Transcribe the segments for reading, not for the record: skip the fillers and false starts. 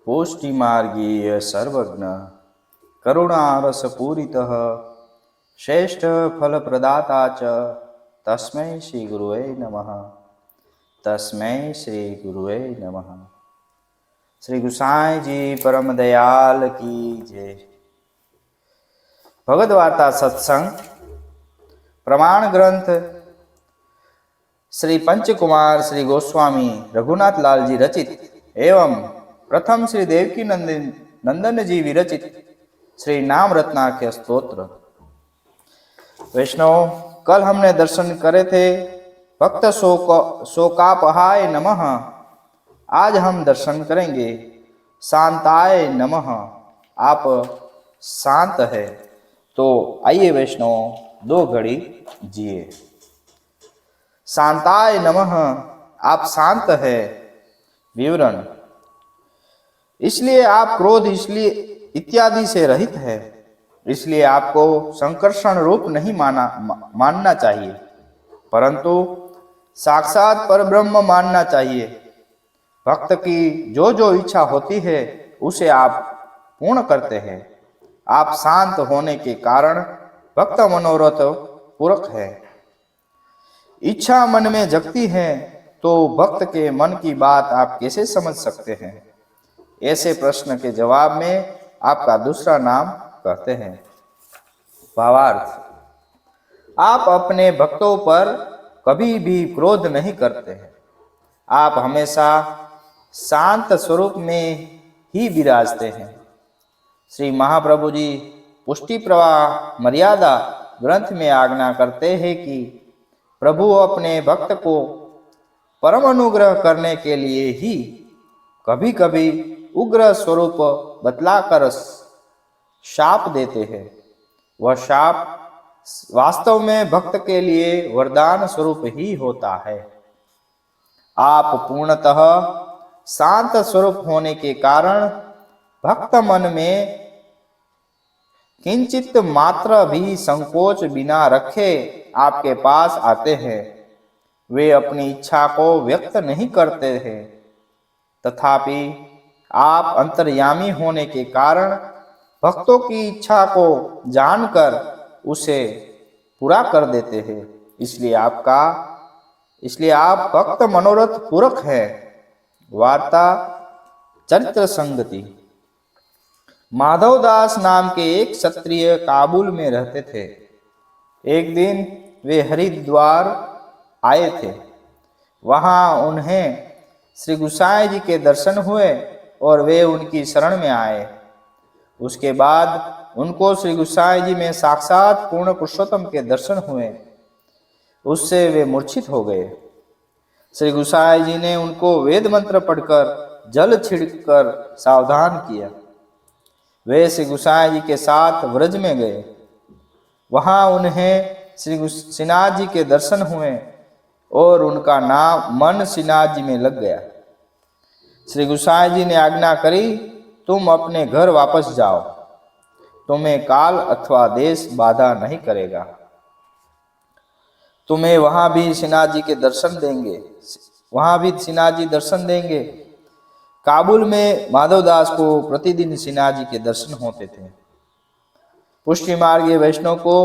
पुष्टिमार्गीय सर्वज्ञ करुणारसपूरितः श्रेष्ठ फलप्रदाता च तस्मै श्री गुरुवे नमः। तस्मै श्री गुरुवे नमः। श्री गुसाई जी परम दयाल की जय। भगवद वार्ता सत्संग प्रमाण ग्रंथ श्री पंचकुमार श्री गोस्वामी रघुनाथ लाल जी रचित एवं प्रथम श्री देवकी नंदन जी विरचित श्री नाम रत्नाख्य स्तोत्र। वैष्णव, कल हमने दर्शन करे थे भक्त शोकापहाय नमः। आज हम दर्शन करेंगे शांताय नमः। आप शांत है तो आइए वैष्णव दो घड़ी जिए। शांताय नमः, आप शांत है। विवरण: इसलिए आप क्रोध इसलिए इत्यादि से रहित है, इसलिए आपको संकर्षण रूप नहीं मानना चाहिए, परंतु साक्षात परब्रह्म मानना चाहिए। भक्त की जो जो इच्छा होती है उसे आप पूर्ण करते हैं। आप शांत होने के कारण भक्त मनोरथ पूरक है। इच्छा मन में जगती है तो भक्त के मन की बात आप कैसे समझ सकते हैं? ऐसे प्रश्न के जवाब में आपका दूसरा नाम कहते हैं। भावार्थ: आप अपने भक्तों पर कभी भी क्रोध नहीं करते हैं। आप हमेशा शांत स्वरूप में ही विराजते हैं। श्री महाप्रभु जी पुष्टि प्रवाह मर्यादा ग्रंथ में आज्ञा करते हैं कि प्रभु अपने भक्त को परम अनुग्रह करने के लिए ही कभी कभी उग्र स्वरूप बतलाकर शाप देते हैं। वह शाप वास्तव में भक्त के लिए वरदान स्वरूप ही होता है। आप पूर्णतः शांत स्वरूप होने के कारण भक्त मन में किंचित मात्र भी संकोच बिना रखे आपके पास आते हैं। वे अपनी इच्छा को व्यक्त नहीं करते हैं, तथापि आप अंतर्यामी होने के कारण भक्तों की इच्छा को जानकर उसे पूरा कर देते हैं। इसलिए आप भक्त मनोरथ पूरक हैं। वार्ता चरित्र संगति: माधवदास नाम के एक क्षत्रिय काबुल में रहते थे। एक दिन वे हरिद्वार आए थे। वहां उन्हें श्री गुसाई जी के दर्शन हुए और वे उनकी शरण में आए। उसके बाद उनको श्री गुसाई जी में साक्षात पूर्ण पुरुषोत्तम के दर्शन हुए। उससे वे मूर्छित हो गए। श्री गुसाई जी ने उनको वेद मंत्र पढ़कर जल छिड़कर सावधान किया। वे श्री गुसाई जी के साथ व्रज में गए। वहां उन्हें श्री श्रीनाथ जी के दर्शन हुए और उनका नाम मन श्रीनाथ जी में लग गया। श्री गुसाई जी ने आज्ञा करी, तुम अपने घर वापस जाओ, तुम्हें काल अथवा देश बाधा नहीं करेगा। तुम्हें वहां भी श्रीनाथ जी के दर्शन देंगे। काबुल में माधवदास को प्रतिदिन श्रीनाथ जी के दर्शन होते थे। पुष्टि मार्गीय वैष्णव को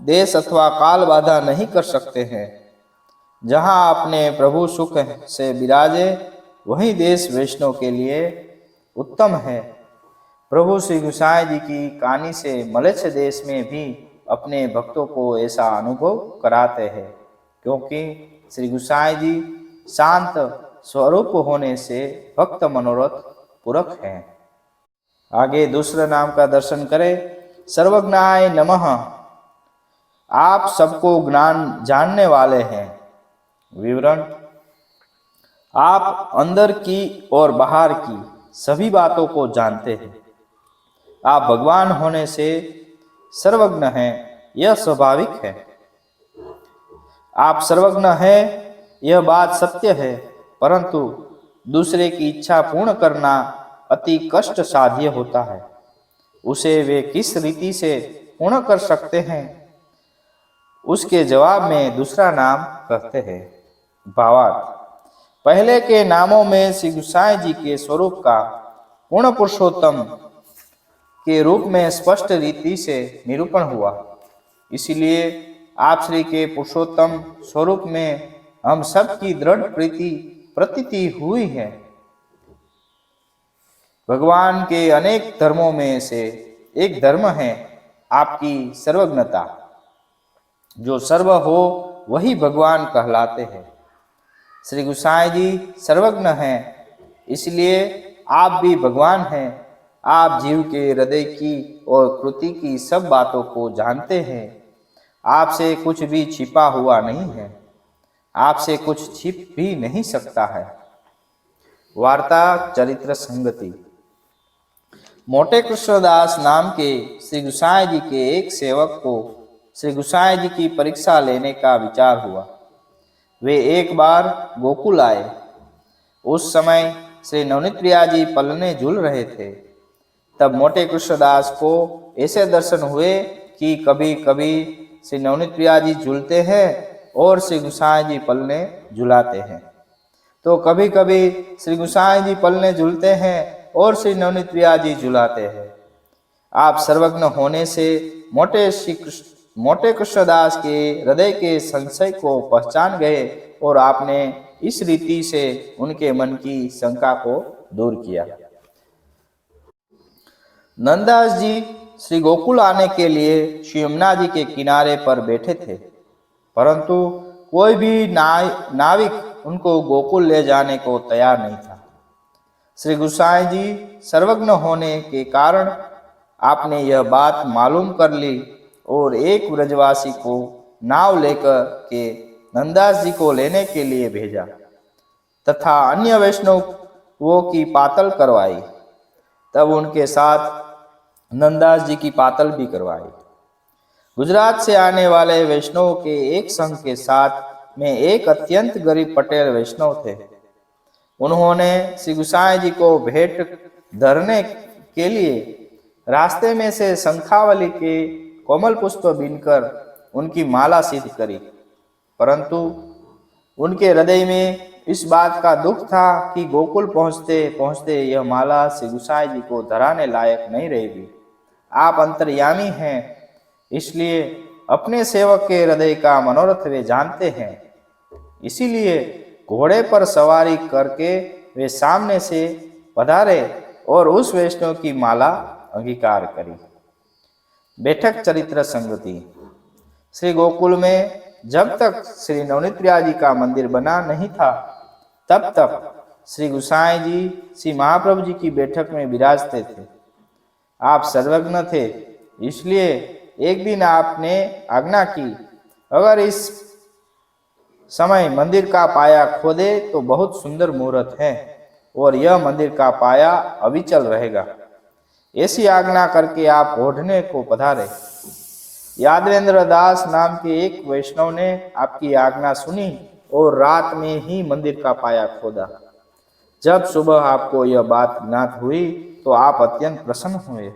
देश अथवा काल बाधा नहीं कर सकते हैं। जहां अपने प्रभु सुख से विराजे वही देश वैष्णव के लिए उत्तम है। प्रभु श्री गुसाई जी की कहानी से मलेच्छ देश में भी अपने भक्तों को ऐसा अनुभव कराते हैं, क्योंकि श्री गुसाई जी शांत स्वरूप होने से भक्त मनोरथ पूरक है। आगे दूसरे नाम का दर्शन करें। सर्वज्ञाय नमः, आप सबको ज्ञान जानने वाले हैं। विवरण: आप अंदर की और बाहर की सभी बातों को जानते हैं। आप भगवान होने से सर्वज्ञ हैं, यह स्वाभाविक है। आप सर्वज्ञ हैं, यह बात सत्य है, परंतु दूसरे की इच्छा पूर्ण करना अति कष्ट साध्य होता है। उसे वे किस रीति से पूर्ण कर सकते हैं, उसके जवाब में दूसरा नाम कहते हैं। भावार्थ: पहले के नामों में श्री गुसाई जी के स्वरूप का पूर्ण पुरुषोत्तम के रूप में स्पष्ट रीति से निरूपण हुआ। इसलिए आप श्री के पुरुषोत्तम स्वरूप में हम सब की दृढ़ प्रतीति हुई है। भगवान के अनेक धर्मों में से एक धर्म है आपकी सर्वज्ञता। जो सर्व हो वही भगवान कहलाते हैं। श्री गोसाई जी सर्वज्ञ हैं, इसलिए आप भी भगवान हैं। आप जीव के हृदय की और कृति की सब बातों को जानते हैं। आपसे कुछ भी छिपा हुआ नहीं है, आपसे कुछ छिप भी नहीं सकता है। वार्ता चरित्र संगति। मोटे कृष्णदास नाम के श्री गोसाई जी के एक सेवक को श्री गोसाई जी की परीक्षा लेने का विचार हुआ। वे एक बार गोकुल आए। उस समय श्री नवनीत प्रिया जी पलने झूल रहे थे। तब मोटे कृष्णदास को ऐसे दर्शन हुए कि कभी कभी श्री नवनीत प्रिया जी झूलते हैं और श्री गोसाई जी पलने झुलाते हैं, तो कभी कभी श्री गोसाई जी पलने झूलते हैं और श्री नवनीत प्रिया जी झुलाते हैं। आप सर्वज्ञ होने से मोटे कृष्णदास के हृदय के संशय को पहचान गए और आपने इस रीति से उनके मन की शंका को दूर किया। नंददास जी श्री गोकुल आने के लिए श्री यमुना जी के किनारे पर बैठे थे, परंतु कोई भी नाविक उनको गोकुल ले जाने को तैयार नहीं था। श्री गोसाई जी सर्वज्ञ होने के कारण आपने यह बात मालूम कर ली और एक ब्रजवासी को नाव लेकर के नंददास जी को लेने के लिए भेजा तथा अन्य वैष्णवों की पातल करवाई। तब उनके साथ नंददास जी की पातल भी करवाई। गुजरात से आने वाले वैष्णवों के एक संघ के साथ में एक अत्यंत गरीब पटेल वैष्णव थे। उन्होंने श्री गोसाई जी को भेंट धरने के लिए रास्ते में से शंखावली के कोमल पुष्प बीनकर उनकी माला सिद्ध करी, परंतु उनके हृदय में इस बात का दुख था कि गोकुल पहुंचते पहुंचते यह माला श्री गोसाई जी को धराने लायक नहीं रहेगी। आप अंतर्यामी हैं, इसलिए अपने सेवक के हृदय का मनोरथ वे जानते हैं। इसीलिए घोड़े पर सवारी करके वे सामने से पधारे और उस वैष्णव की माला अंगीकार करी। बैठक चरित्र संगति। श्री गोकुल में जब तक श्री नवनीत प्रिया जी का मंदिर बना नहीं था, तब तक श्री गोसाई जी श्री महाप्रभु जी की बैठक में विराजते थे। आप सर्वज्ञ थे, इसलिए एक दिन आपने आज्ञा की, अगर इस समय मंदिर का पाया खोदे तो बहुत सुंदर मुहूर्त है और यह मंदिर का पाया अविचल रहेगा। ऐसी आज्ञा करके आप ओढ़ने को पधारे। यादवेंद्र दास नाम के एक वैष्णव ने आपकी आज्ञा सुनी और रात में ही मंदिर का पाया खोदा। जब सुबह आपको यह बात ज्ञात हुई तो आप अत्यंत प्रसन्न हुए।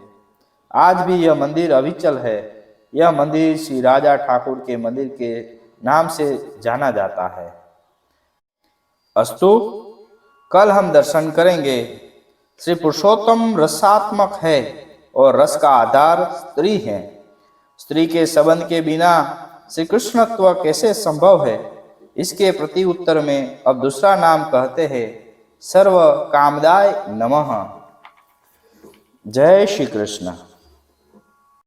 आज भी यह मंदिर अविचल है। यह मंदिर श्री राजा ठाकुर के मंदिर के नाम से जाना जाता है। अस्तु, कल हम दर्शन करेंगे। श्री पुरुषोत्तम रसात्मक है और रस का आधार स्त्री है। स्त्री के संबंध के बिना श्री कृष्णत्व कैसे संभव है, इसके प्रति उत्तर में अब दूसरा नाम कहते हैं सर्व कामदाय नमः। जय श्री कृष्ण।